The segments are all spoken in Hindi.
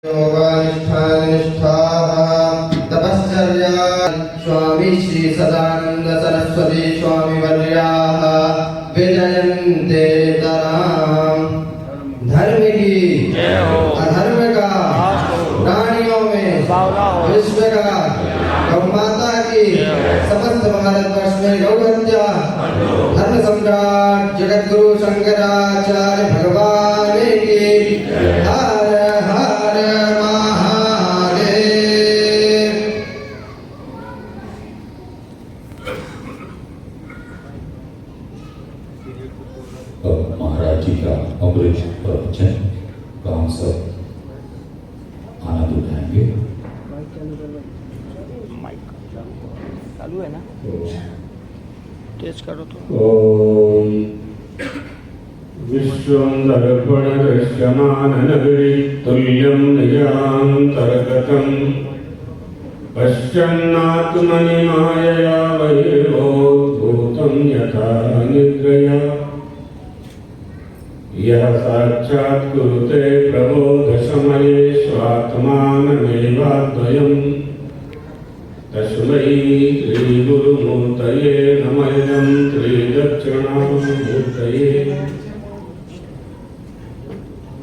योगानिष्ठानिष्ठाः तपश्चर्या स्वामी श्री सदानंद सरस्वती स्वामी वर्याः विजयन्ते तराम। धर्म की अधर्म का प्राणियों में विश्व का गौ माता की समस्त भारतवर्ष में गौ हत्या धर्म सम्राट जगत गुरु शंकराचार्य भगवान की हर हर महादेव। महाराज जी का अमृत प्रवचन का हम सब आनंद उठाएंगे। चालू है ना? तेज करो तो। ओम विश्वं दर्पण दृश्यमान नगरी तुल्यं निजान्तर्गतं पश्यन्नात्मनि मायया बहिर्भूतं यथा निद्रया यः साक्षात् कुरुते प्रबोधसमये स्वात्मानमेवाद्वयम् तस्मै श्रीगुरुमूर्तये नमः। त्रिदक्षिणामूर्तये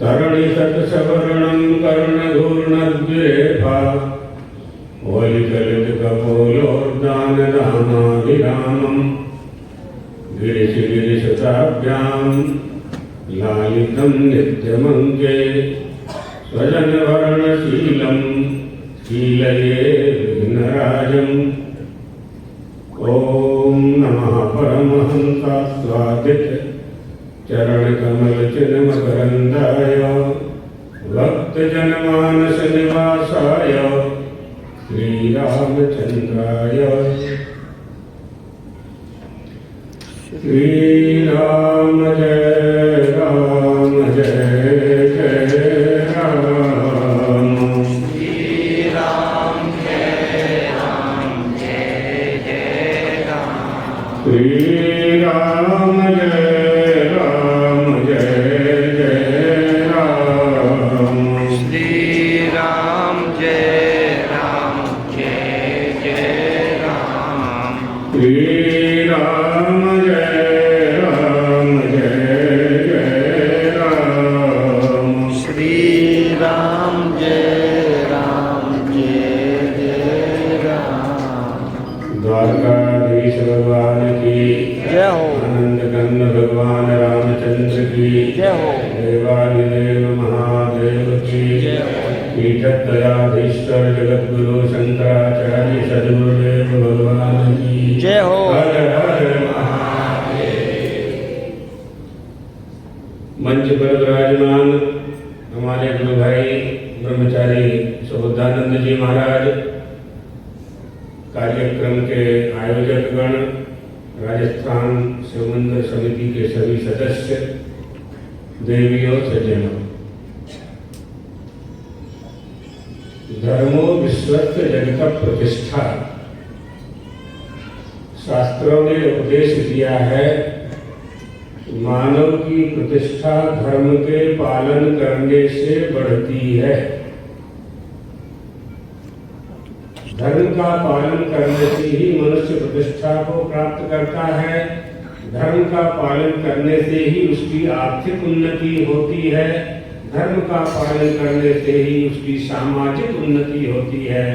तरणितटसवर्णं कर्णघूर्णद्विरेफा वलिकलितकपोलोर्दानदानाभिरामं गिरिशिगिरिशताभ्यां लालितं नित्यमङ्गे स्वजनवर्णशीलं शीलये विघ्नराजम्। ॐ नमः परमहंसास्वादित चरणकमलचिन्मकरन्दाय भक्तजनमानस निवासाय श्रीरामचन्द्राय श्रीराम जय राम जय जय राम। श्री राम जय राम जय जय राम। श्री राम जय राम जय जय राम। श्री राम जय राम जय जय राम। श्री राम जय राम जय जय राम। द्वारकाधीश भगवान की जय हो। आनंद कंद भगवान रामचंद्र की जय हो। देवादिदेव महादेव की जय हो। पीठदयाधीश्वर जगत गुरु शंकराचार्य सद्गुरुदेव भगवान की जय हो। हर हर महादेव। मंच पर विराजमान हमारे गुरु भाई ब्रह्मचारी सुबुद्धानंद जी महाराज, कार्यक्रम के आयोजक गण, राजस्थान शिव मंदिर समिति के सभी सदस्य, देवियों सज्जनों, धर्मो विश्वस्य जगत प्रतिष्ठा। शास्त्रों ने उपदेश दिया है मानव की प्रतिष्ठा धर्म के पालन करने से बढ़ती है। धर्म का पालन करने से ही मनुष्य प्रतिष्ठा को प्राप्त करता है। धर्म का पालन करने से ही उसकी आर्थिक उन्नति होती है। धर्म का पालन करने से ही उसकी सामाजिक उन्नति होती है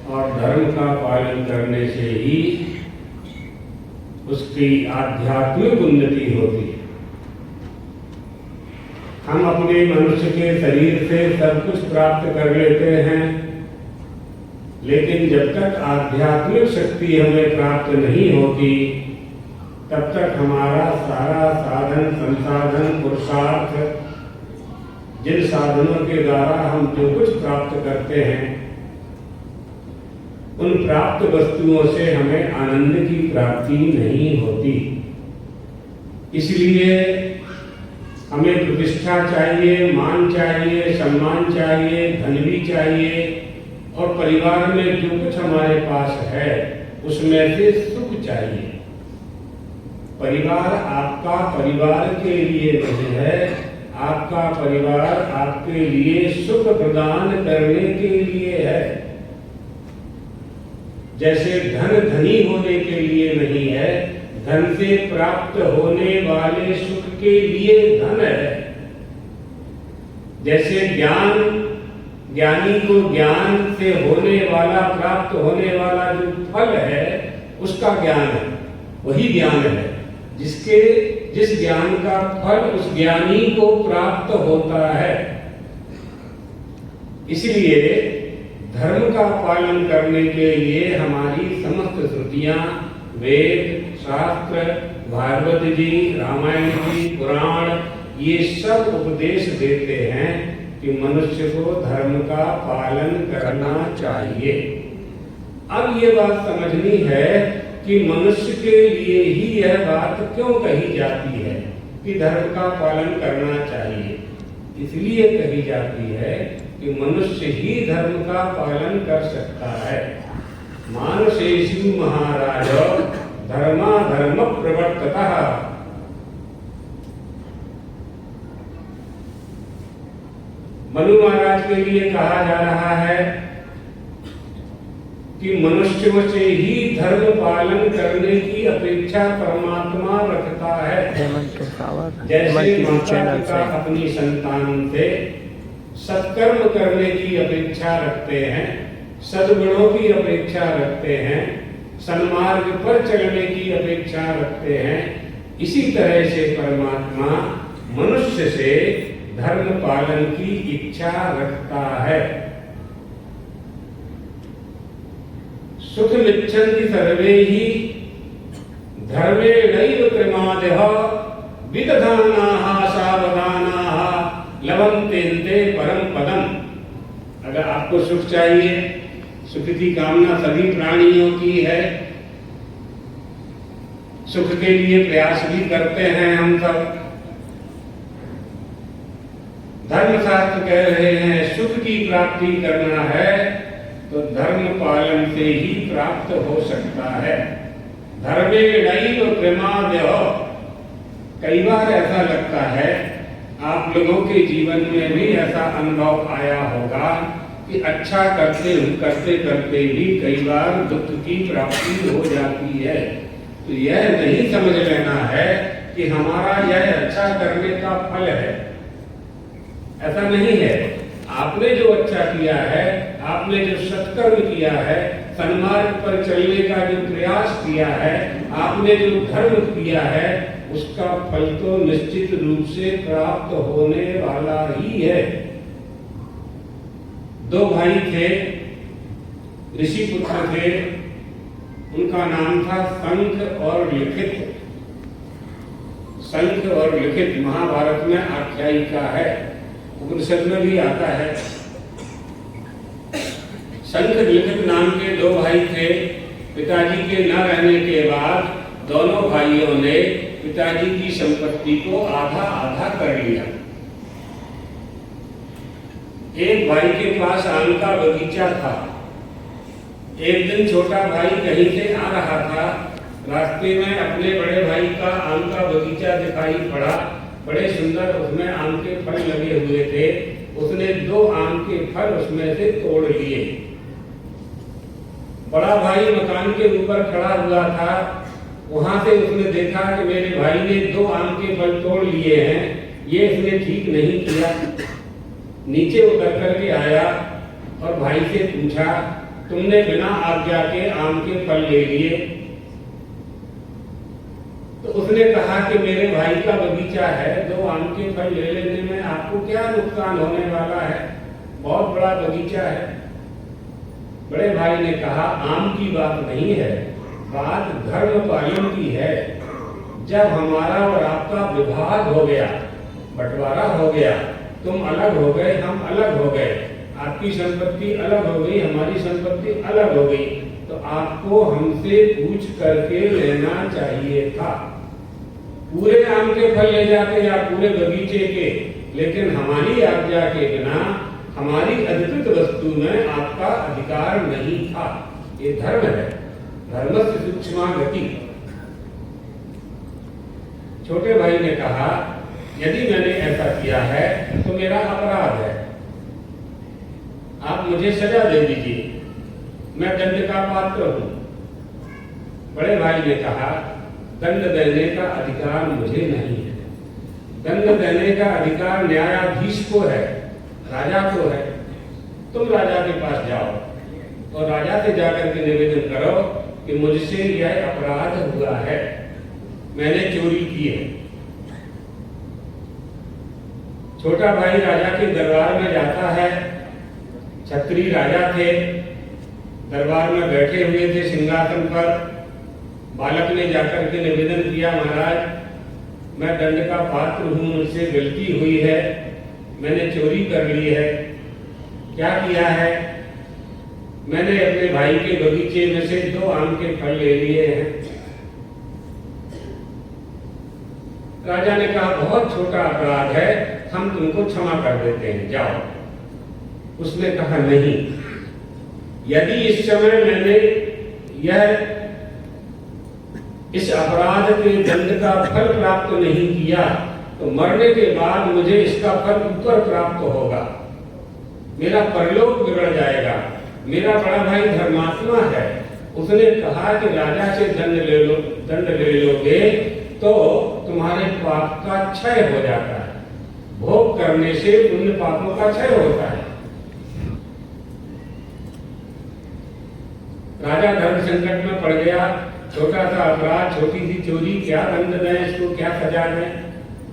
और धर्म का पालन करने से ही उसकी आध्यात्मिक उन्नति होती है। हम अपने मनुष्य के शरीर से सब कुछ प्राप्त कर लेते हैं, लेकिन जब तक आध्यात्मिक शक्ति हमें प्राप्त नहीं होती तब तक हमारा सारा साधन संसाधन पुरुषार्थ, जिन साधनों के द्वारा हम जो कुछ प्राप्त करते हैं, उन प्राप्त वस्तुओं से हमें आनंद की प्राप्ति नहीं होती। इसलिए हमें प्रतिष्ठा चाहिए, मान चाहिए, सम्मान चाहिए, धन भी चाहिए और परिवार में जो कुछ हमारे पास है उसमें से सुख चाहिए। परिवार आपका परिवार के लिए नहीं है, आपका परिवार आपके लिए सुख प्रदान करने के लिए है। जैसे धन धनी होने के लिए नहीं है, धन से प्राप्त होने वाले सुख के लिए धन है। जैसे ज्ञानी को ज्ञान से होने वाला, प्राप्त होने वाला जो फल है उसका ज्ञान है, वही ज्ञान है। जिस ज्ञान का फल उस ज्ञानी को प्राप्त होता है। इसलिए धर्म का पालन करने के लिए हमारी समस्त श्रुतियां, वेद, शास्त्र, भागवत जी, रामायण जी, पुराण, ये सब उपदेश देते हैं कि मनुष्य को धर्म का पालन करना चाहिए। अब ये बात समझनी है कि मनुष्य के लिए ही यह बात क्यों कही जाती है कि धर्म का पालन करना चाहिए। इसलिए कही जाती है कि मनुष्य ही धर्म का पालन कर सकता है। मानसेषु महाराज धर्माधर्म प्रवर्ततः। मनु महाराज के लिए कहा जा रहा है कि मनुष्य से ही धर्म पालन करने की अपेक्षा परमात्मा रखता है। जैसे माता पिता अपनी संतान से सत्कर्म करने की अपेक्षा रखते हैं, सद्गुणों की अपेक्षा रखते हैं, सन्मार्ग पर चलने की अपेक्षा रखते हैं, इसी तरह से परमात्मा मनुष्य से धर्म पालन की इच्छा रखता है। सुखमिच्छन्ति सर्वे ही धर्मेणैव क्रमादः विदधानाः सावधानाः लभन्ते परम पदम। अगर आपको सुख चाहिए, सुख की कामना सभी प्राणियों की है, सुख के लिए प्रयास भी करते हैं हम सब। धर्मशास्त्र कह रहे हैं सुख की प्राप्ति करना है तो धर्म पालन से ही प्राप्त हो सकता है। धर्मेणैव क्रमादः। कई बार ऐसा लगता है, आप लोगों के जीवन में भी ऐसा अनुभव आया होगा कि अच्छा करते करते भी कई बार दुख की प्राप्ति हो जाती है। तो यह नहीं समझ लेना है कि हमारा यह अच्छा करने का फल है, ऐसा नहीं है। आपने जो अच्छा किया है, आपने जो सत्कर्म किया है, सन्मार्ग पर चलने का जो प्रयास किया है, आपने जो धर्म किया है, उसका फल तो निश्चित रूप से प्राप्त होने वाला ही है। दो भाई थे, ऋषि पुत्र थे, उनका नाम था शंख और लिखित। शंख और लिखित महाभारत में आख्यायिका है, उपनिषद में भी आता है। शंख लिखित नाम के दो भाई थे। पिताजी के न रहने के बाद दोनों भाइयों ने पिताजी की संपत्ति को आधा आधा कर लिया। एक भाई के पास आम का बगीचा था। एक दिन छोटा भाई कहीं से आ रहा था, रास्ते में अपने बड़े भाई का आम का बगीचा दिखाई पड़ा। बड़े सुंदर उसमें आम के फल लगे हुए थे। उसने 2 आम के फल उसमें से तोड़ लिए। बड़ा भाई मकान के ऊपर खड़ा हुआ था, वहां से उसने देखा कि मेरे भाई ने 2 आम के फल तोड़ लिए हैं, ये इसने ठीक नहीं किया। नीचे उतर करके आया और भाई से पूछा, तुमने बिना आज्ञा के आम के फल ले लिए? तो उसने कहा कि मेरे भाई का बगीचा है, 2 आम के फल ले लेने में आपको क्या नुकसान होने वाला है, बहुत बड़ा बगीचा है। बड़े भाई ने कहा, आम की बात नहीं है, बात धर्म पालन की है। जब हमारा और आपका विवाद हो गया, बंटवारा हो गया, तुम अलग हो गए, हम अलग हो गए, आपकी संपत्ति अलग हो गई, हमारी संपत्ति अलग हो गई, तो आपको हमसे पूछ करके लेना चाहिए था। पूरे आम के फल ले जाते या पूरे बगीचे के, लेकिन हमारी आज्ञा के बिना हमारी अधिकृत वस्तु में आपका अधिकार नहीं था। ये धर्म है, धर्मस्य सूक्ष्मा गति। छोटे भाई ने कहा यदि मैंने ऐसा किया है तो मेरा अपराध है, आप मुझे सजा दे दीजिए, मैं दंड का पात्र हूं। बड़े भाई ने कहा, दंड देने का अधिकार मुझे नहीं है, दंड देने का अधिकार न्यायाधीश को है, राजा को है। तुम राजा के पास जाओ और राजा से जाकर के निवेदन करो कि मुझसे यह अपराध हुआ है, मैंने चोरी की है। छोटा भाई राजा के दरबार में जाता है। छत्री राजा थे, दरबार में बैठे हुए थे सिंहासन पर। बालक ने जाकर के निवेदन किया, महाराज मैं दंड का पात्र हूं, मुझसे गलती हुई है, मैंने चोरी कर ली है। क्या किया है? मैंने अपने भाई के बगीचे में से 2 आम के फल ले लिए हैं। राजा ने कहा, बहुत छोटा अपराध है, हम तुमको क्षमा कर देते हैं, जाओ। उसने कहा, नहीं, यदि इस समय मैंने इस अपराध के दंड का फल प्राप्त नहीं किया तो मरने के बाद मुझे इसका फल ऊपर प्राप्त होगा, मेरा परलोक बिगड़ जाएगा। मेरा बड़ा भाई धर्मात्मा है, उसने कहा कि राजा से दंड ले लोगे तो तुम्हारे पाप का क्षय हो जाता है, भोग करने से पुण्य पापों का क्षय होता है। राजा धर्म संकट में पड़ गया, छोटा सा अपराध, छोटी सी चोरी, क्या दंड दें इसको, क्या सजा दें।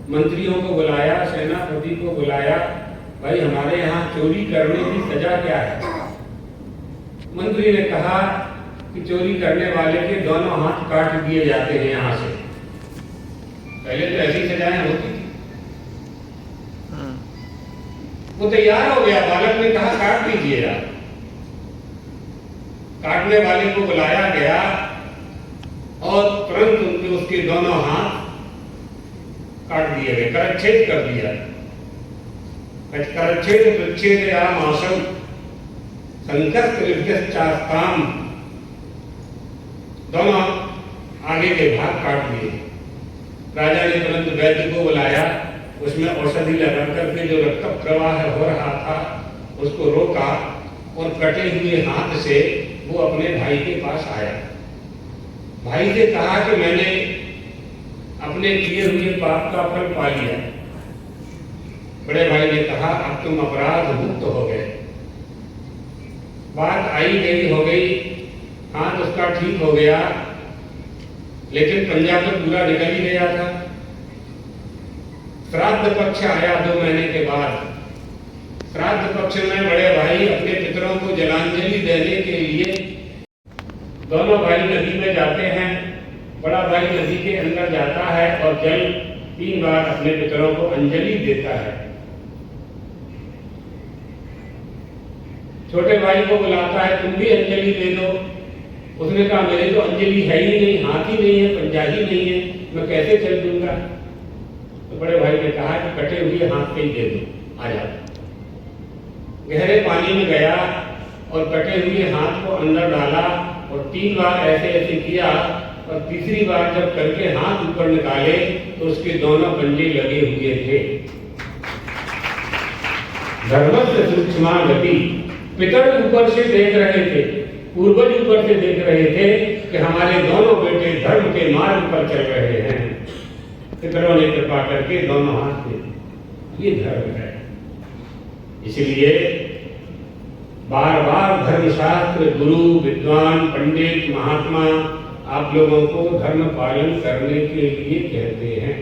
मंत्रियों को बुलाया, सेनापति को बुलाया, भाई हमारे यहाँ चोरी करने की सजा क्या है? मंत्री ने कहा कि चोरी करने वाले के दोनों हाथ काट दिए जाते हैं यहाँ से। पहले तो ऐसी सजाएं होती थी। वो तैयार हो गया, बालक ने कहा काट दीजिए आप। काटने वाले को बुलाया गया और तुरंत उसके दोनों हाथ काट दिए गए, करच्छेद कर दिया। करच्छेद प्रच्छेद या मौसम संकष्टास्ताम, दोनों आगे के भाग काट दिए। राजा ने तुरंत वैद्य को बुलाया, उसमें औषधि लगा करके जो रक्त प्रवाह हो रहा था उसको रोका और कटे हुए हाथ से वो अपने भाई के पास आया। भाई से कहा कि मैंने अपने किए हुए पाप का फल पा लिया। बड़े भाई ने कहा, अब तुम अपराध मुक्त हो गए। बात आई गई हो गई, हाथ उसका ठीक हो गया, लेकिन पंजा तो पूरा निकल ही गया था। श्राद्ध पक्ष आया 2 महीने के बाद। श्राद्ध पक्ष में बड़े भाई अपने पितरों को जलांजलि देने के लिए दोनों भाई नदी में जाते हैं। बड़ा भाई नदी के अंदर जाता है और जल 3 बार अपने पितरों को अंजलि देता है। छोटे भाई को बुलाता है, तुम भी अंजलि दे दो। उसने कहा, मेरे तो अंजलि है ही नहीं, हाथ ही नहीं है, पंजा ही नहीं है, मैं कैसे चल दूंगा। तो बड़े भाई ने कहा कि कटे हुए हाथ पे ही दे दो, आ जाओ। गहरे पानी में गया और कटे हुए हाथ को अंदर डाला और 3 बार ऐसे ऐसे किया और तीसरी बार जब करके हाथ ऊपर निकाले तो उसके दोनों पंजे लगे हुए थे। धर्मस्य सूक्ष्मा गति, पितर ऊपर से देख रहे थे, पूर्वज ऊपर से देख रहे थे कि हमारे दोनों बेटे धर्म के मार्ग पर चल रहे हैं। पितरों ने कृपा करके दोनों हाथ दे, ये धर्म है। इसलिए बार बार धर्मशास्त्र, गुरु, विद्वान, पंडित, महात्मा आप लोगों को धर्म पालन करने के लिए कहते हैं।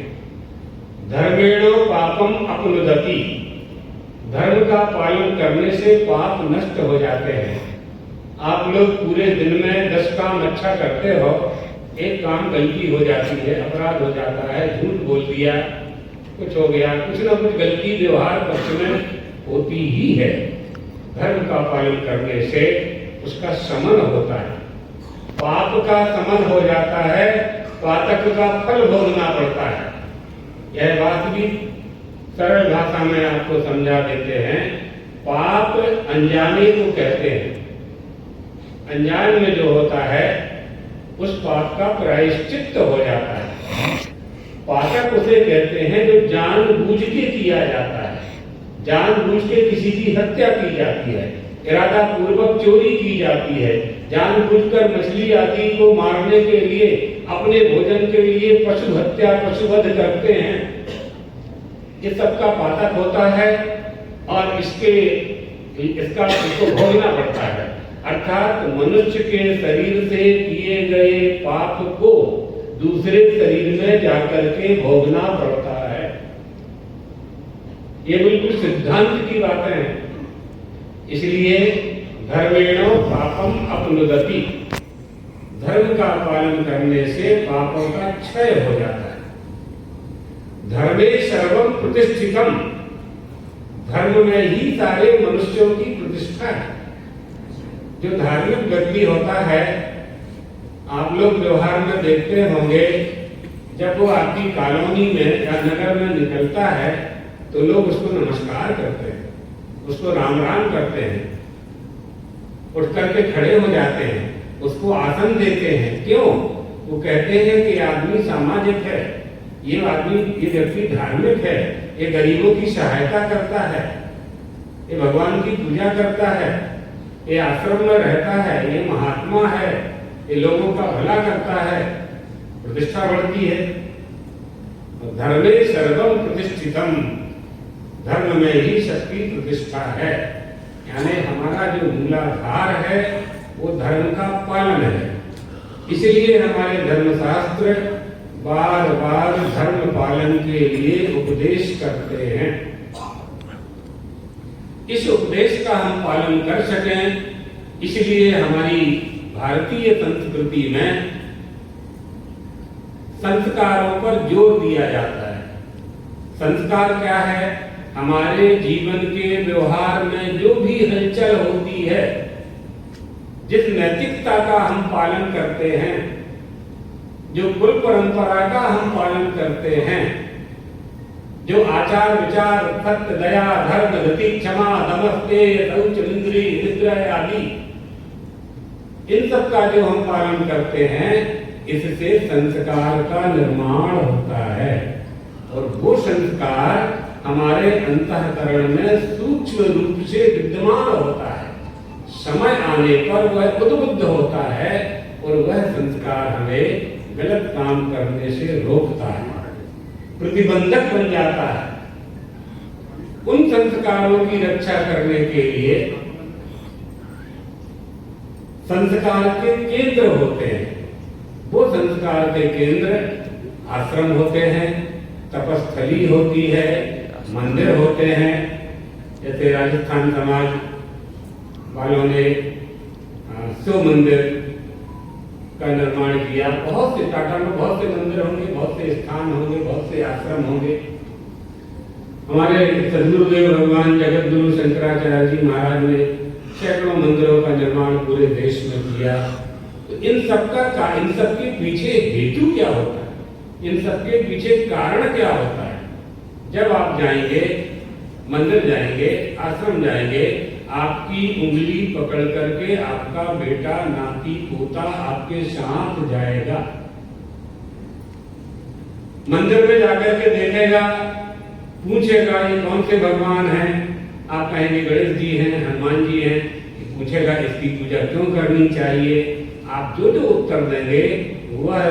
धर्मेणो पापम अपनुदति, धर्म का पालन करने से पाप नष्ट हो जाते हैं। आप लोग पूरे दिन में 10 काम अच्छा करते हो, एक काम गलती हो जाती है, अपराध हो जाता है, झूठ बोल दिया, कुछ हो गया, कुछ ना कुछ गलती व्यवहार पक्ष में होती ही है। धर्म का पालन करने से उसका शमन होता है, पाप का शमन हो जाता है, पातक का फल भोगना पड़ता है। यह बात भी सरल भाषा में आपको समझा देते हैं। पाप अनजाने को कहते हैं। अनजान में जो होता है उस पाप का प्रायश्चित्त हो जाता है। पातक उसे कहते हैं जो जानबूझ के किया जाता है, जानबूझ के किसी की हत्या की जाती है, इरादा पूर्वक चोरी की जाती है, जानबूझकर मछली आदि को मारने के लिए, अपने भोजन के लिए पशु हत्या पशुवध करते हैं, ये सबका पातक होता है और इसका इसको भोगना पड़ता है। अर्थात मनुष्य के शरीर से किए गए पाप को दूसरे शरीर में जाकर के भोगना पड़ता है। ये बिल्कुल सिद्धांत की बातें हैं। इसलिए धर्मेणो पापम अपनुदति, धर्म का पालन करने से पापों का क्षय हो जाता है। धर्मे सर्वम प्रतिष्ठितम, धर्म में ही सारे मनुष्यों की प्रतिष्ठा है। जो धार्मिक व्यक्ति होता है, आप लोग व्यवहार में देखते होंगे, जब वो आपकी कॉलोनी में या नगर में निकलता है तो लोग उसको नमस्कार करते हैं, उसको राम राम करते हैं, उठ करके खड़े हो जाते हैं, उसको आसन देते हैं। क्यों? वो कहते हैं कि आदमी सामाजिक है, ये व्यक्ति धार्मिक है, ये गरीबों की सहायता करता है, ये भगवान की पूजा करता है, ये आश्रम में रहता है, ये महात्मा है, ये लोगों का भला करता है, प्रतिष्ठा बढ़ती है। धर्मे सर्वम प्रतिष्ठितम, धर्म में ही शक्ति प्रतिष्ठा है। यानी हमारा जो मूलाधार है वो धर्म का पालन है। इसलिए हमारे धर्मशास्त्र बार बार धर्म पालन के लिए उपदेश करते हैं। इस उपदेश का हम पालन कर सकें, इसलिए हमारी भारतीय संस्कृति में संस्कारों पर जोर दिया जाता है। संस्कार क्या है? हमारे जीवन के व्यवहार में जो भी हलचल होती है, जिस नैतिकता का हम पालन करते हैं, जो कुल परंपरा का हम पालन करते हैं, जो आचार विचार सत्य दया धर्म गति क्षमा दमस्ते शौच इंद्री निद्रा आदि, इन सब का जो हम पालन करते हैं, इससे संस्कार का निर्माण होता है। और वो संस्कार हमारे अंतःकरण में सूक्ष्म रूप से विद्यमान होता है। समय आने पर वह उद्बुद्ध होता है और वह संस्कार हमें गलत काम करने से रोकता है, प्रतिबंधक बन जाता है। उन संस्कारों की रक्षा करने के लिए संस्कार के केंद्र होते हैं। वो संस्कार के केंद्र आश्रम होते हैं, तपस्थली होती है, मंदिर होते हैं। जैसे राजस्थान समाज वालों ने शिव मंदिर का निर्माण किया। बहुत से टाटा में बहुत से मंदिर होंगे, बहुत से स्थान होंगे, बहुत से आश्रम होंगे। हमारे सदगुरुदेव भगवान जगत गुरु शंकराचार्य जी महाराज ने सैकड़ों मंदिरों का निर्माण पूरे देश में किया। तो इन सबके पीछे हेतु क्या होता है? इन सबके पीछे कारण क्या होता है? जब आप जाएंगे, मंदिर जाएंगे, आश्रम जाएंगे, आपकी उंगली पकड़ करके आपका बेटा नाती पोता आपके साथ जाएगा। मंदिर में जाकर के देखेगा, पूछेगा ये कौन से भगवान हैं? आप कहेंगे गणेश जी हैं, हनुमान जी हैं। पूछेगा इसकी पूजा क्यों करनी चाहिए? आप जो उत्तर देंगे वह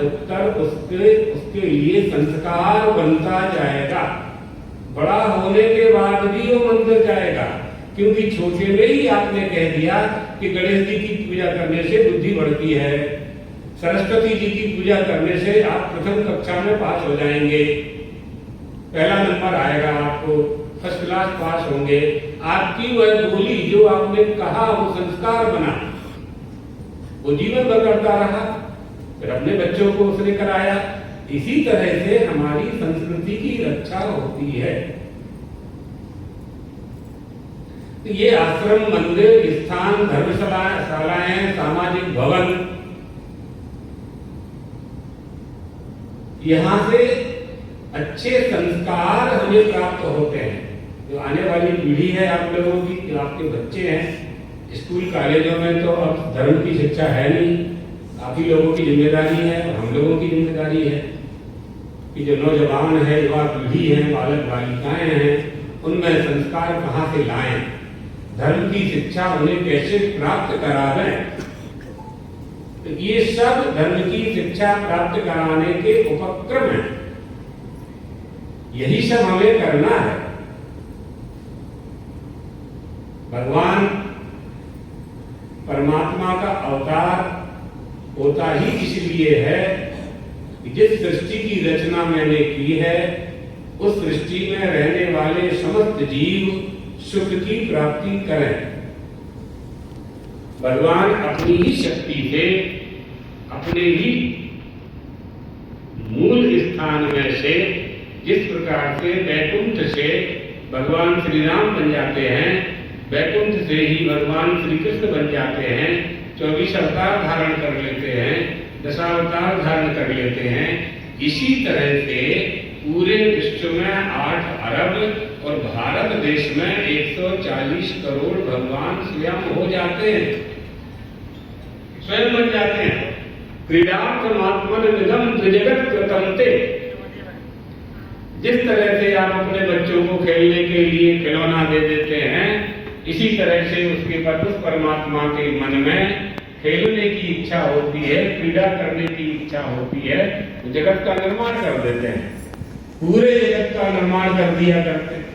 उत्तर उसके लिए संस्कार बनता जाएगा। बड़ा होने के बाद भी वो मंदिर जाएगा, क्योंकि छोटे में ही आपने कह दिया कि गणेश जी की पूजा करने से बुद्धि बढ़ती है, सरस्वती जी की पूजा करने से आप प्रथम कक्षा में पास हो जाएंगे, पहला नंबर आएगा, आपको फर्स्ट क्लास पास होंगे। आपकी वह बोली जो आपने कहा वो संस्कार बना, वो जीवन भर करता रहा, फिर अपने बच्चों को उसने कराया। इसी तरह से हमारी संस्कृति की रक्षा होती है। तो ये आश्रम, मंदिर, स्थान, धर्मशालाएं, सामाजिक भवन, यहाँ से अच्छे संस्कार हमें प्राप्त होते हैं। जो आने वाली पीढ़ी है आप लोगों की, जो आपके बच्चे हैं, स्कूल कॉलेजों में तो अब धर्म की शिक्षा है नहीं, काफी लोगों की जिम्मेदारी है और हम लोगों की जिम्मेदारी है कि जो नौजवान है, युवा पीढ़ी है, बालक बालिकाएं हैं, उनमें संस्कार कहाँ से लाएं, धर्म की शिक्षा उन्हें कैसे प्राप्त करावें। तो ये सब धर्म की शिक्षा प्राप्त कराने के उपक्रम हैं। यही सब हमें करना है। भगवान परमात्मा का अवतार होता ही इसलिए है कि जिस सृष्टि की रचना मैंने की है, उस सृष्टि में रहने वाले समस्त जीव सुख की प्राप्ति करें। भगवान अपनी ही शक्ति से, अपने ही मूल स्थान में से, जिस प्रकार से वैकुंठ से भगवान श्री राम बन जाते हैं, वैकुंठ से ही भगवान श्री कृष्ण बन जाते हैं, 24 अवतार धारण कर लेते हैं, दशावतार धारण कर लेते हैं, इसी तरह से पूरे विश्व में 8 अरब और भारत देश में 140 करोड़ भगवान स्वयं हो जाते हैं, स्वयं बन जाते हैं। क्रीडात्मात्मन निगम त्रिजगत कृतंते। जिस तरह से आप अपने बच्चों को खेलने के लिए खिलौना दे देते हैं, इसी तरह से उसके बाद उस परमात्मा के मन में खेलने की इच्छा होती है, क्रीड़ा करने की इच्छा होती है, तो जगत का निर्माण कर देते हैं, पूरे जगत का निर्माण कर दिया करते हैं,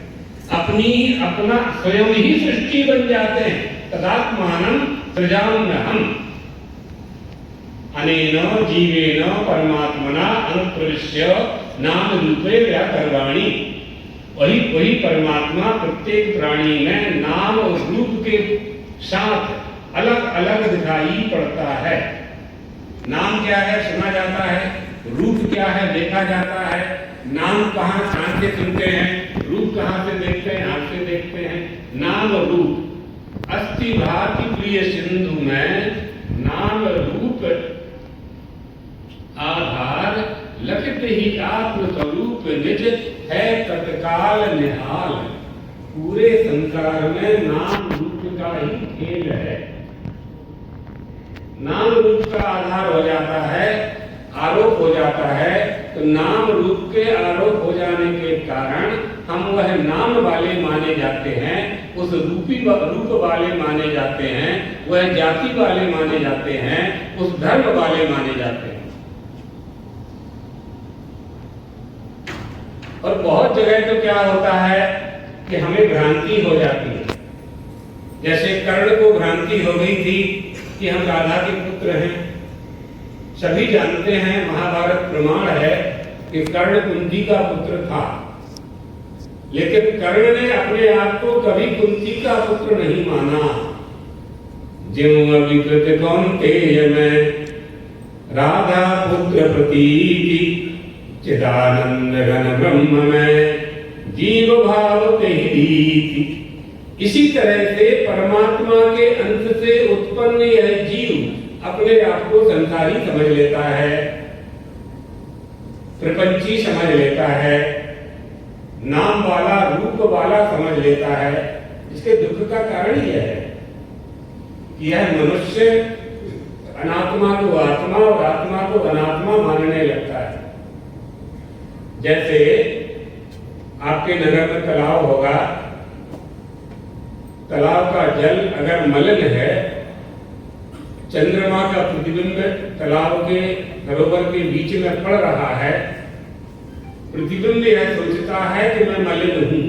अपना स्वयं ही सृष्टि बन जाते हैं। तदात्मानं सृजाम्यहम् अनेन जीवेन परमात्मना अनुप्रविश्य नाम रूपे व्याकरवाणी। वही परमात्मा प्रत्येक प्राणी में नाम और रूप के साथ अलग अलग दिखाई पड़ता है। नाम क्या है, सुना जाता है, रूप क्या है, देखा जाता है। नाम कहाँ कान से सुनते हैं, रूप कहाँ से देखते हैं, हाथ से देखते हैं। नाम और रूप अस्थि भाति प्रिय सिंधु में नाम रूप आधार लखित ही आत्म स्वरूप निज है तत्काल निहाल। पूरे संसार में नाम रूप का ही खेल है। नाम रूप का आधार हो जाता है, आरोप हो जाता है, तो नाम रूप के आरोप हो जाने के कारण हम वह नाम वाले माने जाते हैं, उस रूप वाले माने जाते हैं, वह जाति वाले माने जाते हैं, उस धर्म वाले माने जाते हैं। और बहुत जगह तो क्या होता है कि हमें भ्रांति हो जाती है। जैसे कर्ण को भ्रांति हो गई थी कि हम राधा के पुत्र हैं। सभी जानते हैं, महाभारत प्रमाण है कि कर्ण कुंती का पुत्र था, लेकिन कर्ण ने अपने आप को कभी कुंती का पुत्र नहीं माना। ज्यों अभिकृत कौन्तेय में राधा पुत्र प्रतीति, चिदानंद घन ब्रह्म में जीव भाव कही। इसी तरह से परमात्मा के अंश से उत्पन्न यह जीव अपने आप को संसारी समझ लेता है, प्रपंची समझ लेता है, नाम वाला रूप वाला समझ लेता है। इसके दुख का कारण यह है कि यह मनुष्य अनात्मा को आत्मा और आत्मा को अनात्मा मानने लगता है। जैसे आपके नगर में तालाब होगा, तालाब का जल अगर मलिन है, चंद्रमा का प्रतिबिंब तालाब के सरोवर के बीच में पड़ रहा है, प्रतिबिंब यह सोचता है कि मैं मलिन हूं।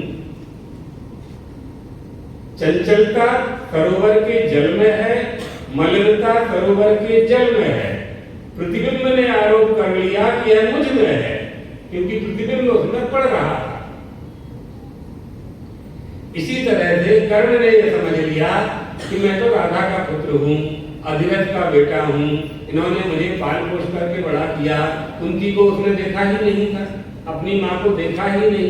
चंचलता सरोवर के जल में है, मलिनता सरोवर के जल में है। प्रतिबिंब ने आरोप कर लिया कि यह मुझ में है, क्योंकि प्रतिबिंब उसमें पड़ रहा था। इसी तरह से कर्ण ने यह समझ लिया कि मैं तो राधा का पुत्र हूँ, अधिरथ का बेटा हूँ, इन्होंने मुझे पाल पोष करके बड़ा किया। कुंती को उसने देखा ही नहीं था, अपनी माँ को देखा ही नहीं।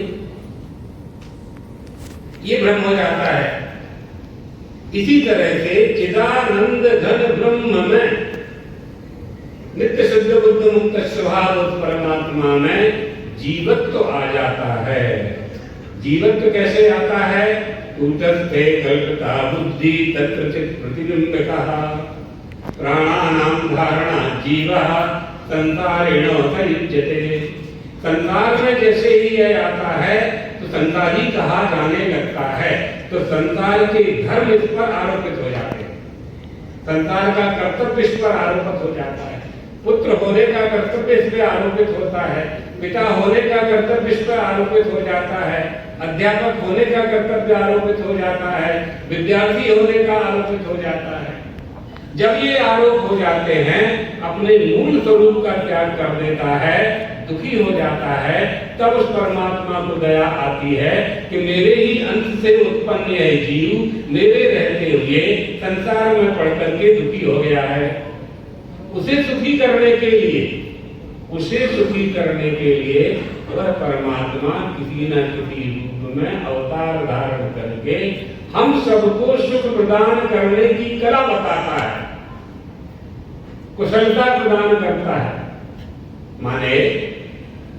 ये भ्रम हो जाता है। इसी तरह से चिदानंद घन ब्रह्म में नित्य शुद्ध बुद्ध मुक्त स्वभाव उस परमात्मा में जीवत्व आ जाता है। जीवत्व कैसे आता है? कूटस्थे कल्पता बुद्धि तत्र चित् प्रतिबिंब कहा प्राणानाम धारणा जीवः संसारेण संयुज्यते। संसार में जैसे ही यह आता है तो संसारी कहा जाने लगता है, तो संसार के धर्म इस पर आरोपित हो जाते हैं, संसार का कर्तव्य इस पर आरोपित हो जाता है, पुत्र होने का कर्तव्य इस पर आरोपित होता है, पिता होने का कर्तव्य इस पर आरोपित हो जाता है, अध्यापक होने का कर्तव्य आरोपित हो जाता है, विद्यार्थी होने का आरोपित हो जाता है। जब ये आरोप हो जाते हैं, अपने मूल स्वरूप का त्याग कर देता है, दुखी हो जाता है, तब उस परमात्मा को दया आती है कि मेरे ही अंश से उत्पन्न है जीव, मेरे रहते हुए संसार में पड़ करके दुखी हो गया है। उसे सुखी करने के लिए वह परमात्मा किसी न किसी रूप में अवतार धारण करके हम सबको सुख प्रदान करने की कला बताता है, कुशलता प्रदान करता है। माने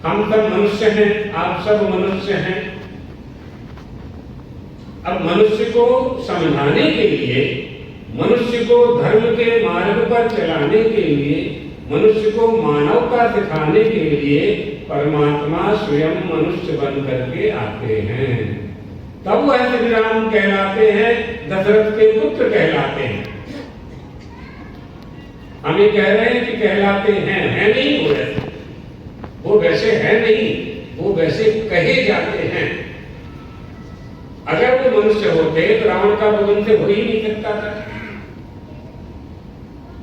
हम सब मनुष्य हैं, आप सब मनुष्य हैं। अब मनुष्य को समझाने के लिए, मनुष्य को धर्म के मार्ग पर चलाने के लिए, मनुष्य को मानवता सिखाने के लिए परमात्मा स्वयं मनुष्य बन करके आते हैं। तब वह श्री राम कहलाते हैं, दशरथ के पुत्र कहलाते हैं। हम ये कह रहे हैं कि कहलाते हैं, है नहीं वो वैसे है नहीं, वो वैसे कहे जाते हैं। अगर वो मनुष्य होते तो रावण का वजन से हो ही नहीं सकता था,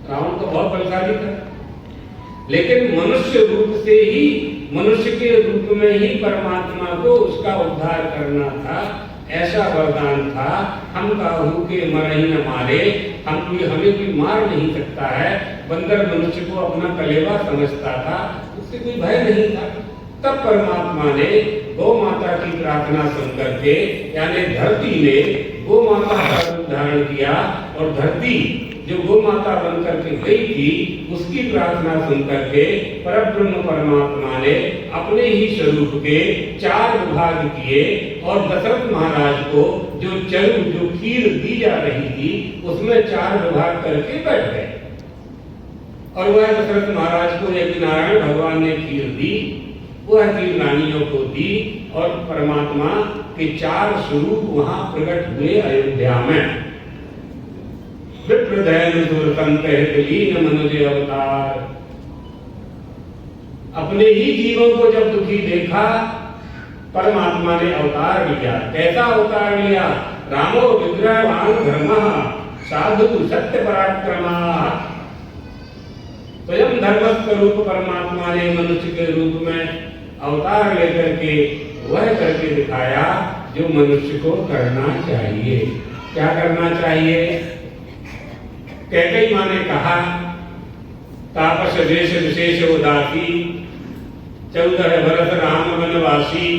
रावण तो बहुत बलशाली था, लेकिन मनुष्य रूप से ही, मनुष्य के रूप में ही परमात्मा को उसका उद्धार करना था, ऐसा वरदान था। हम काहू के मर ही न मारे, हमें कोई मार नहीं सकता है। बंदर मनुष्य को अपना कलेवा समझता था, उससे कोई भय नहीं था। तब परमात्मा ने गौ माता की प्रार्थना सुन करके, यानी धरती ने गौ माता का रूप धारण किया, और धरती जो गौ माता बन करके गई थी, उसकी प्रार्थना सुन करके परब्रह्म परमात्मा ने अपने ही स्वरूप के 4 विभाग किए, और दशरथ महाराज को जो खीर दी जा रही थी उसमें 4 विभाग करके बैठ गए। और वह दशरथ महाराज को एक नारायण भगवान ने खीर दी, वह खीर रानियों को दी, और परमात्मा के 4 स्वरूप वहां प्रकट हुए अयोध्या में। विप्रधैर्य दुर्संत लीन मनुज अवतार। अपने ही जीवों को जब दुखी देखा, परमात्मा ने अवतार लिया। कैसा अवतार लिया? रामो विग्रहवान धर्मः साधु सत्य पराक्रमा। स्वयं धर्म स्वरूप परमात्मा ने मनुष्य के रूप में अवतार लेकर के वह करके दिखाया जो मनुष्य को करना चाहिए। क्या करना चाहिए? कैकेयी मां ने कहा, तापस देश विशेष उदासी, 14 वर्ष राम वनवासी।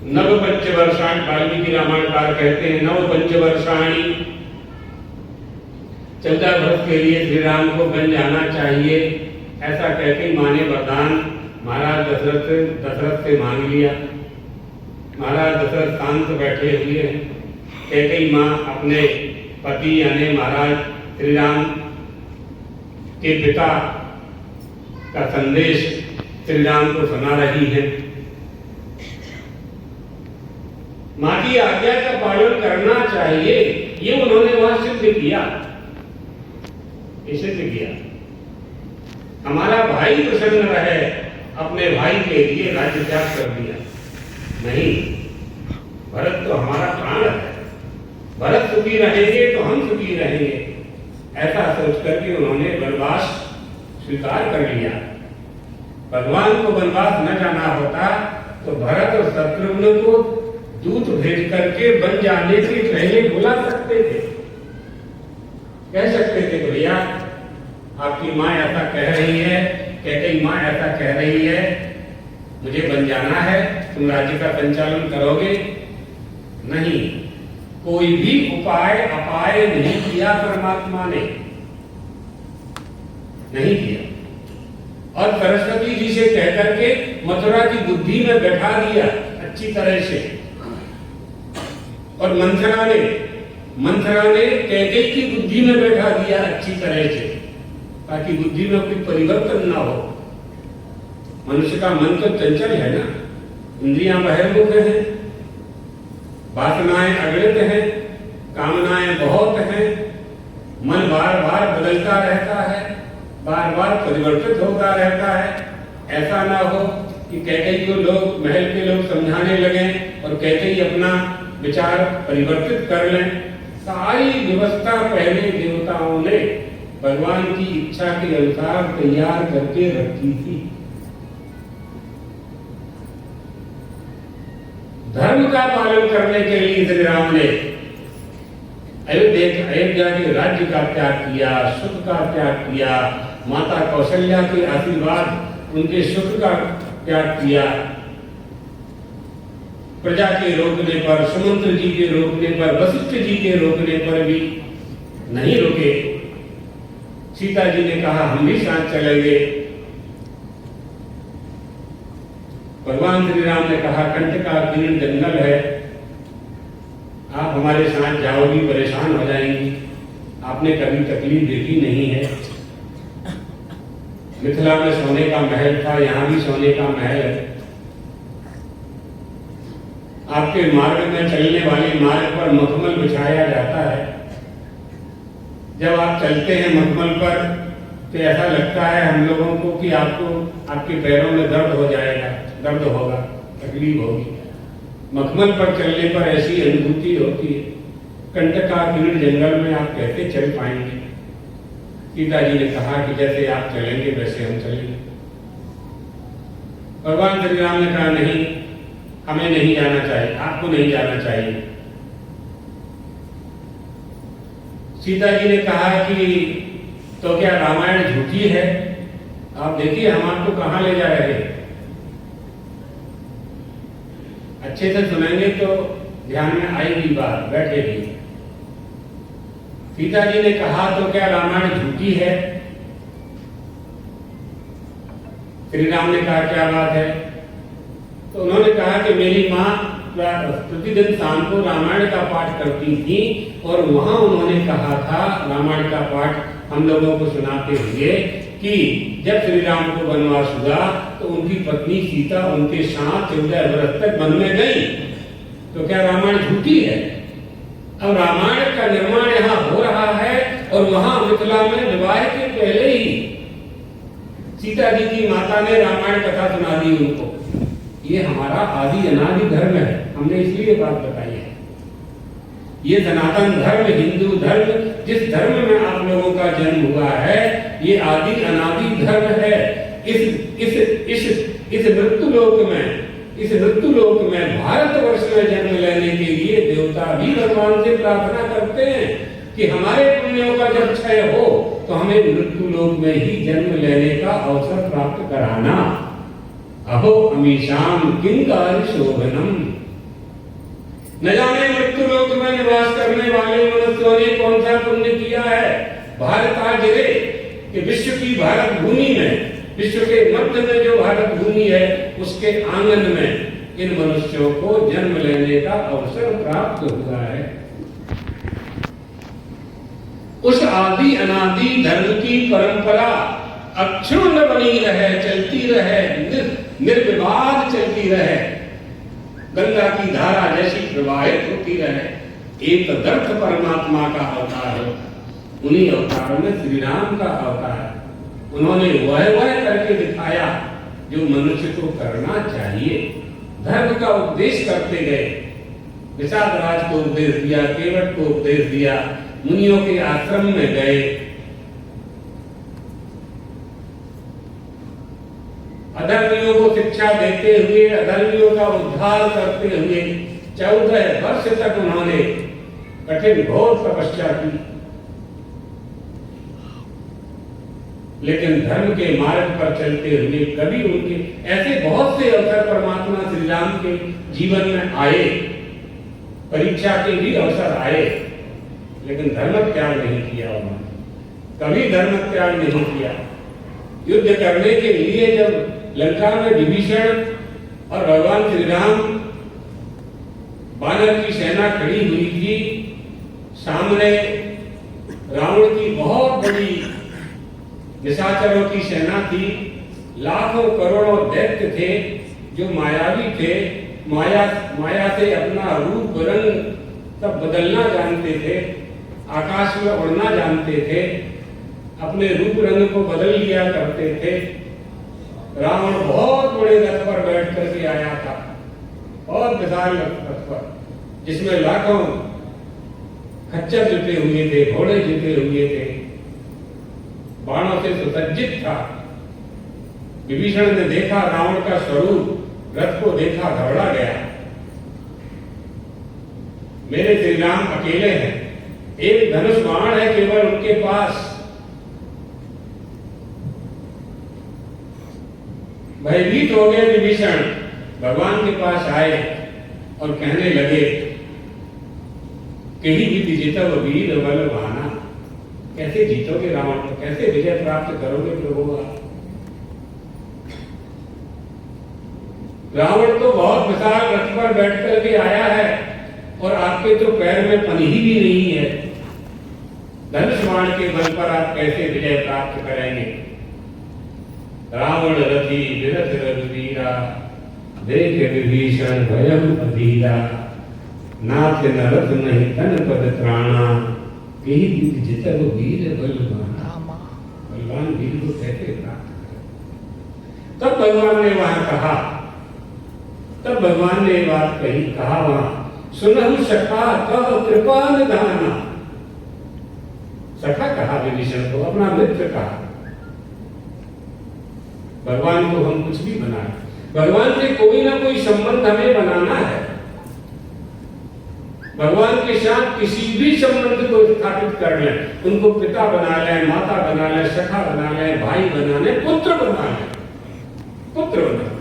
नव पंचवर्षाणि, वाल्मीकि रामायणकार कहते हैं, नव पंचवर्षाणि, 14 वर्ष के लिए श्री राम को बन जाना चाहिए। ऐसा कैकेयी मां ने वरदान महाराज दशरथ से मांग लिया। महाराज दशरथ शांत बैठे हुए हैं। कैकेयी मां अपने पति यानी महाराज श्री राम के पिता का संदेश श्री राम को सुना रही है। मां की आज्ञा का पालन करना चाहिए, ये उन्होंने वहां सिद्ध किया। सिद्ध किया हमारा भाई प्रसन्न रहे, अपने भाई के लिए राज्य त्याग कर दिया। नहीं, भरत तो हमारा प्राण है, भरत सुखी रहेंगे तो हम सुखी रहेंगे, ऐसा सोच करके उन्होंने वनवास स्वीकार कर लिया। भगवान को वनवास न जाना होता तो भरत और शत्रुघ्न को दूत भेज करके बन जाने से पहले बुला सकते थे, कह सकते थे भैया आपकी माँ ऐसा कह रही है, कैकेयी माँ ऐसा कह रही है, मुझे बन जाना है, तुम राज्य का संचालन करोगे? नहीं, कोई भी उपाय अपाय नहीं किया परमात्मा ने, नहीं किया। और सरस्वती जी से कहकर के मथुरा की बुद्धि में बैठा दिया अच्छी तरह से। और मंथरा ने कैकेयी की बुद्धि में बैठा दिया अच्छी तरह से। ताकि बुद्धि में कोई परिवर्तन ना हो। मनुष्य का मन तो चंचल है ना, इंद्रियां बहिर्मुख हैं, वासनाएं अगणित हैं, कामनाएं बहुत हैं, मन बार बार बदलता रहता है, बार बार परिवर्तित होता रहता है। ऐसा ना हो कि कैकेयी को लोग, महल के लोग समझाने लगे और कैकेयी अपना विचार परिवर्तित कर लें। सारी व्यवस्था पहले देवताओं ने भगवान की इच्छा के अनुसार तैयार करके रखी थी। धर्म का पालन करने के लिए श्री राम ने अयोध्या के राज्य का त्याग किया, सुख का त्याग किया, माता कौशल्या के आशीर्वाद, उनके सुख का त्याग किया। प्रजा के रोकने पर, सुमंत्र जी के रोकने पर, वशिष्ठ जी के रोकने पर भी नहीं रुके। सीता जी ने कहा हम भी साथ चलेंगे। भगवान श्री राम ने कहा कंटका किरण जंगल है, आप हमारे साथ जाओगी परेशान हो जाएंगी, आपने कभी तकलीफ देखी नहीं है। मिथिला में सोने का महल था, यहाँ भी सोने का महल है। आपके मार्ग में चलने वाले मार्ग पर मखमल बिछाया जाता है। जब आप चलते हैं मखमल पर तो ऐसा लगता है हम लोगों को कि आपको, आपके पैरों में दर्द हो जाएगा, दर्द होगा, तकलीफ होगी। मखमल पर चलने पर ऐसी अनुभूति होती है। कंटका किरण जंगल में आप कैसे चल पाएंगे? सीता जी ने कहा कि जैसे आप चलेंगे वैसे हम चलेंगे। भगवान श्री राम ने कहा नहीं, हमें नहीं जाना चाहिए, आपको नहीं जाना चाहिए। सीता जी ने कहा कि तो क्या रामायण झूठी है? आप देखिए हम आपको कहां ले जा रहे हैं। अच्छे से सुनेंगे तो ध्यान में आएगी बात, बैठेगी। सीता जी ने कहा तो क्या रामायण झूठी है? श्री राम ने कहा क्या बात है? तो उन्होंने कहा कि मेरी माँ प्रतिदिन शाम को रामायण का पाठ करती थी और वहां उन्होंने कहा था, रामायण का पाठ हम लोगों को सुनाते हुए, कि जब श्री राम को वनवास हुआ तो उनकी पत्नी सीता उनके साथ 14 वर्ष तक वन में गई। तो क्या रामायण झूठी है? अब रामायण का निर्माण यहाँ हो रहा है और वहां मिथिला में विवाह के पहले ही सीता जी की माता ने रामायण कथा सुना दी उनको। ये हमारा आदि अनादि धर्म है, हमने इसलिए बात बताई है। ये सनातन धर्म, हिंदू धर्म, जिस धर्म में आप लोगों का जन्म हुआ है, ये आदि अनादि धर्म है। इस मृत्यु लोक में भारतवर्ष में जन्म लेने के लिए देवता भी भगवान से प्रार्थना करते हैं कि हमारे पुण्यों का जब क्षय हो तो हमें मृत्यु लोक में ही जन्म लेने का अवसर प्राप्त कराना। अहो अमीशाम किंकार शोभनम। न जाने मृत्यु लोक में निवास करने वाले मनुष्यों ने कौन सा पुण्य किया है। भारत आज के विश्व की भारत भूमि में, विश्व के मध्य में जो भारत भूमि है, उसके आंगन में इन मनुष्यों को जन्म लेने का अवसर प्राप्त हुआ है। उस आदि अनादि धर्म की परंपरा अक्षुण्ण बनी रहे, चलती रहे, निर्विवाद चलती रहे, गंगा की धारा जैसी प्रवाहित होती रहे। एक तदर्थ परमात्मा का अवतार है, उन्हीं अवतारों में श्री राम का अवतार है। उन्होंने वह करके दिखाया जो मनुष्य को करना चाहिए। धर्म का उपदेश करते गए, विषाद राज को उपदेश दिया, केवट को उपदेश दिया, मुनियों के आश्रम में गए, अधर्मियों को शिक्षा देते हुए, अधर्मियों का उद्धार करते हुए 14 वर्ष तक उन्होंने कठिन घोर तपस्या की। लेकिन धर्म के मार्ग पर चलते हुए कभी उनके ऐसे बहुत से अवसर परमात्मा श्री राम के जीवन में आए, परीक्षा के भी अवसर आए, लेकिन धर्म त्याग नहीं किया उन्होंने, कभी धर्म त्याग नहीं किया। युद्ध करने के लिए जब लंका में विभीषण और भगवान श्री राम, वानर की सेना खड़ी हुई थी, सामने रावण की बहुत बड़ी निशाचरों की सेना थी, लाखों करोड़ों दैत्य थे जो मायावी थे, माया से अपना रूप रंग तब बदलना जानते थे, आकाश में उड़ना जानते थे, अपने रूप रंग को बदल लिया करते थे। रावण बहुत बड़े रथ पर बैठ करके आया था, बहुत विशाल रथ पर, जिसमें लाखों खच्चर जुटे हुए थे, घोड़े जुटे हुए थे, बाणों से सुसज्जित था। विभीषण ने देखा रावण का स्वरूप, रथ को देखा, घबरा गया। मेरे श्री राम अकेले हैं, एक धनुष बाण है केवल उनके पास। भयभीत हो गए विभीषण, भगवान के पास आए और कहने लगे, कहीं भी जितव वीर बलवाना, कैसे जीतोगे रावण को, कैसे विजय प्राप्त करोगे प्रभु? रावण तो बहुत विशाल रथ पर बैठ करके आया है और आपके तो पैर में पनही भी नहीं है, धनुष बाण के बल पर आप कैसे विजय प्राप्त करेंगे? रावण रथी विरथ रघुवीरा, देख विभीषण भयम अधीरा, नाथ नरथ नहीं तन पद त्राणा, कहीं भी जितव वीर बलवाना। बलवान वीर को कैसे प्राप्त करें? तब भगवान ने वहां कहा, तब भगवान ने बात कही, कहा वहां, सुनहु सखा कह कृपा निधाना। सखा कहा विभीषण को, अपना मित्र कहा। भगवान को हम कुछ भी बनाए, भगवान से कोई ना कोई संबंध हमें बनाना है। भगवान के साथ किसी भी संबंध को स्थापित कर लें, उनको पिता बना लें, माता बना लें, सखा बना लें, भाई बना लें, पुत्र बना लें, पुत्र बना।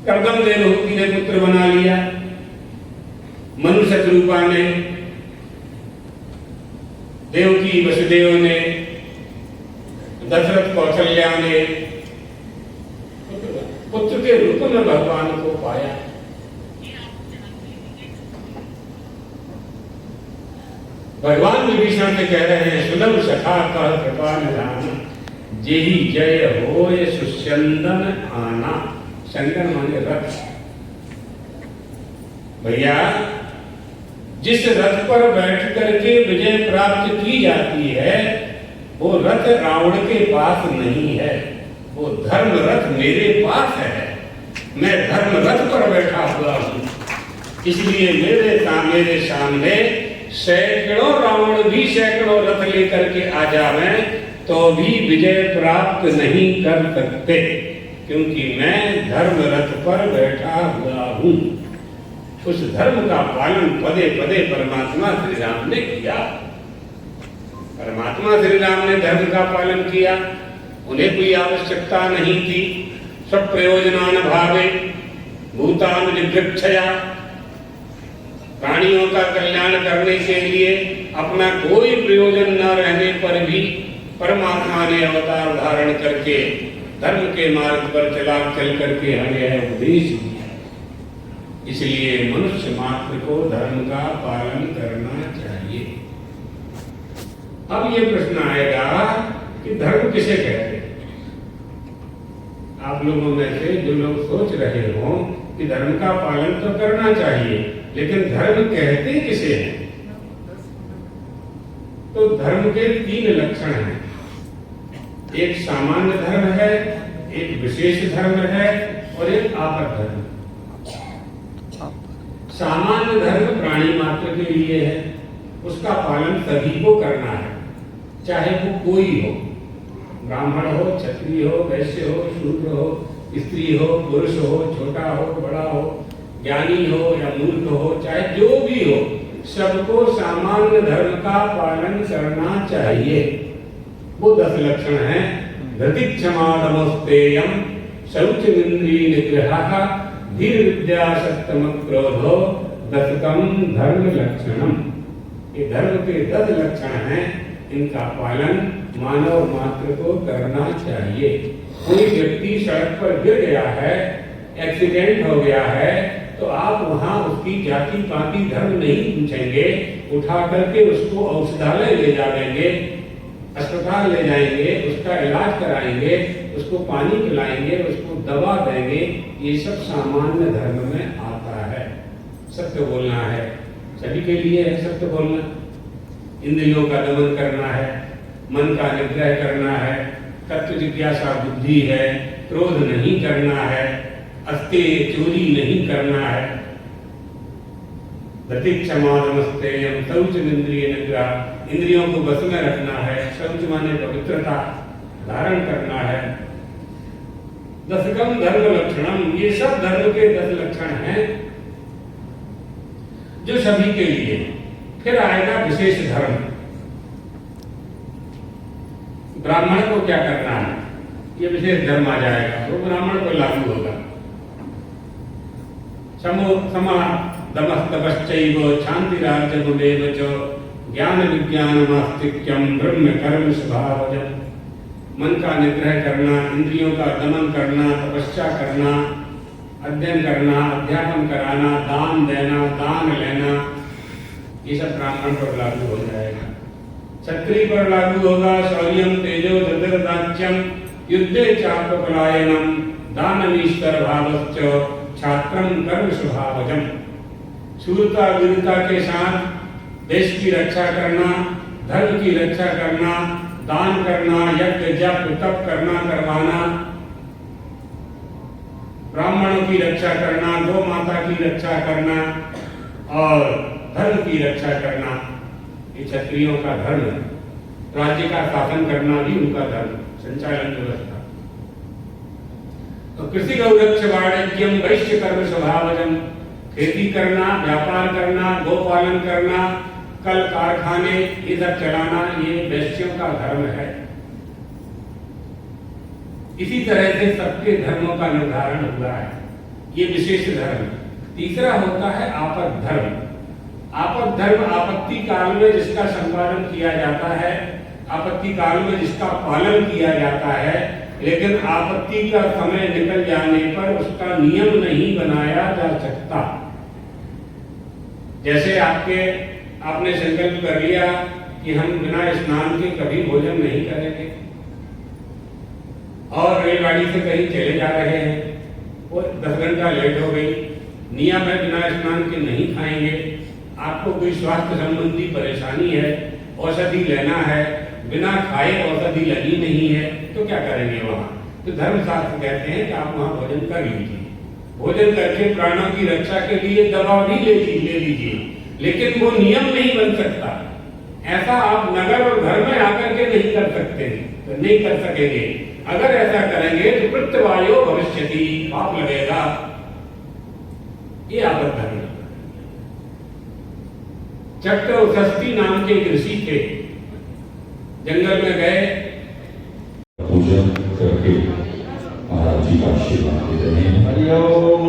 कर्दम देवहूति ने पुत्र बना लिया, मनु शत्रुपा ने, देवकी वसुदेव ने, दशरथ कौशल्या ने पुत्र के रूप में भगवान को पाया। भगवान विभीषण से कह रहे हैं, सुलभ सखा कह कृपा निधान, जेहि जय होय सुस्यंदन आना। चंदन माने रथ। भैया, जिस रथ पर बैठ करके विजय प्राप्त की जाती है वो रथ रावण के पास नहीं है, वो धर्म रथ मेरे पास है। मैं धर्म रथ पर बैठा हुआ हूं, इसलिए मेरे सामने सैकड़ों रावण भी सैकड़ों रथ लेकर के आ जावे तो भी विजय प्राप्त नहीं कर सकते, क्योंकि मैं धर्म रथ पर बैठा हुआ हूं। उस धर्म का पालन पदे पदे परमात्मा श्री राम ने किया। परमात्मा श्री राम ने धर्म का पालन किया, उन्हें कोई आवश्यकता नहीं थी। सब प्रयोजनान भावे भूतान निवृक्षया, प्राणियों का कल्याण करने के लिए अपना कोई प्रयोजन न रहने पर भी परमात्मा ने अवतार धारण करके धर्म के मार्ग पर चल करके हमें यह उपदेश दिया। इसलिए मनुष्य मात्र को धर्म का पालन करना चाहिए। अब ये प्रश्न आएगा कि धर्म किसे कहते हैं? आप लोगों में से जो लोग सोच रहे हो कि धर्म का पालन तो करना चाहिए, लेकिन धर्म कहते किसे हैं? तो धर्म के 3 लक्षण हैं। एक सामान्य धर्म है, एक विशेष धर्म है और एक आपद धर्म। सामान्य धर्म प्राणी मात्र के लिए है, उसका पालन सभी को करना है, चाहे वो कोई हो, ब्राह्मण हो, क्षत्रिय हो, वैश्य हो, शूद्र हो, स्त्री हो, पुरुष हो, छोटा हो, बड़ा हो, ज्ञानी हो या मूर्ख हो, चाहे जो भी हो, सबको सामान्य धर्म का पालन करना चाहिए। वो 10 लक्षण हैं। धृति क्षमा नमस्तेयम, शौच इंद्रिय निग्रह, धीर विद्या सत्यम क्रोधो, दशकम धर्म लक्षणम। ये धर्म के 10 लक्षण हैं, इनका पालन मानव मात्र को करना चाहिए। कोई व्यक्ति सड़क पर गिर गया है, एक्सीडेंट हो गया है, तो आप वहां उसकी जाति पाति धर्म नहीं पूछेंगे, उठा करके उसको औषधालय ले जाएंगे, अस्पताल ले जाएंगे, उसका इलाज कराएंगे, उसको पानी पिलाएंगे, उसको दवा देंगे, ये सब सामान्य धर्म में आता है। सत्य बोलना है, सभी के लिए है सत्य बोलना। इंद्रियों का दमन करना है, मन का निग्रह करना है, तत्व जिज्ञासा बुद्धि है, क्रोध नहीं करना है, अस्तेय चोरी नहीं करना है, प्रतिक्षमादमस्तेयम शौच इंद्रिय निग्रह, इंद्रियों को बस में रखना है, शौच माने पवित्रता धारण करना है। दशकम धर्म लक्षणम, ये सब धर्म के 10 लक्षण हैं जो सभी के लिए। फिर आएगा विशेष धर्म। ब्राह्मण को क्या करना है, ये विशेष धर्म आ जाएगा, वो ब्राह्मण को लागू होगा। समा दमस्तपश्चैव शांतिरार्जवमेव च ज्ञान विज्ञानमास्तिक्यम ब्रह्म कर्म स्वभावजम्। मन का निग्रह करना, इंद्रियों का दमन करना, तपस्या करना, अध्ययन करना, अध्यापन कराना, दान देना, दान लेना, ये सब ब्राह्मण पर लागू हो जाएगा। क्षत्रिय पर लागू होगा शौर्यम तेजो ददरदाच्यम युद्धे चापपलायनम दानमीश्वर भावश्च छात्रम कर्म स्वभावजम्। शूरता वीरता के साथ देश की रक्षा करना, धर्म की रक्षा करना, दान करना, यज्ञ जप तप करना करवाना, ब्राह्मणों की रक्षा करना, गौ माता की रक्षा करना और धर्म की रक्षा करना, ये क्षत्रियों का धर्म है। राज्य का शासन करना भी उनका धर्म, संचालन व्यवस्था। तो कृषि गौरक्ष वाणिज्यम वैश्य कर्म स्वभावजम, खेती करना, व्यापार करना, गोपालन करना, कल कारखाने ये सब चलाना, ये वैश्यों का धर्म है। इसी तरह से सबके धर्मों का निर्धारण हुआ है, ये विशेष धर्म। तीसरा होता है आपद धर्म। आपद धर्म आपत्ति काल में जिसका संपादन किया जाता है, आपत्ति काल में जिसका पालन किया जाता है, लेकिन आपत्ति का समय निकल जाने पर उसका नियम नहीं बनाया जा सकता। जैसे आपने संकल्प कर लिया कि हम बिना स्नान के कभी भोजन नहीं करेंगे और रेलगाड़ी से कहीं चले जा रहे हैं, वो 10 घंटा लेट हो गई, नियम है बिना स्नान के नहीं खाएंगे, आपको कोई स्वास्थ्य संबंधी परेशानी है, औषधि लेना है, बिना खाए औषधि लगी नहीं है, तो क्या करेंगे वहां? तो धर्मशास्त्र कहते हैं कि आप वहां भोजन कर लीजिए, भोजन करके प्राणों की रक्षा के लिए दवा भी ले लीजिए, लेकिन वो नियम नहीं बन सकता। ऐसा आप नगर और घर में आकर के नहीं कर सकते, नहीं कर सकेंगे। अगर ऐसा करेंगे तो प्रत्यवायो भविष्यति, पाप लगेगा। ये आपद धर्म। चट्टोषष्ठी नाम के एक ऋषि थे, जंगल में गए, पूजन करके महाराज जी का आशीर्वाद दे रहे हैं। हरि ओम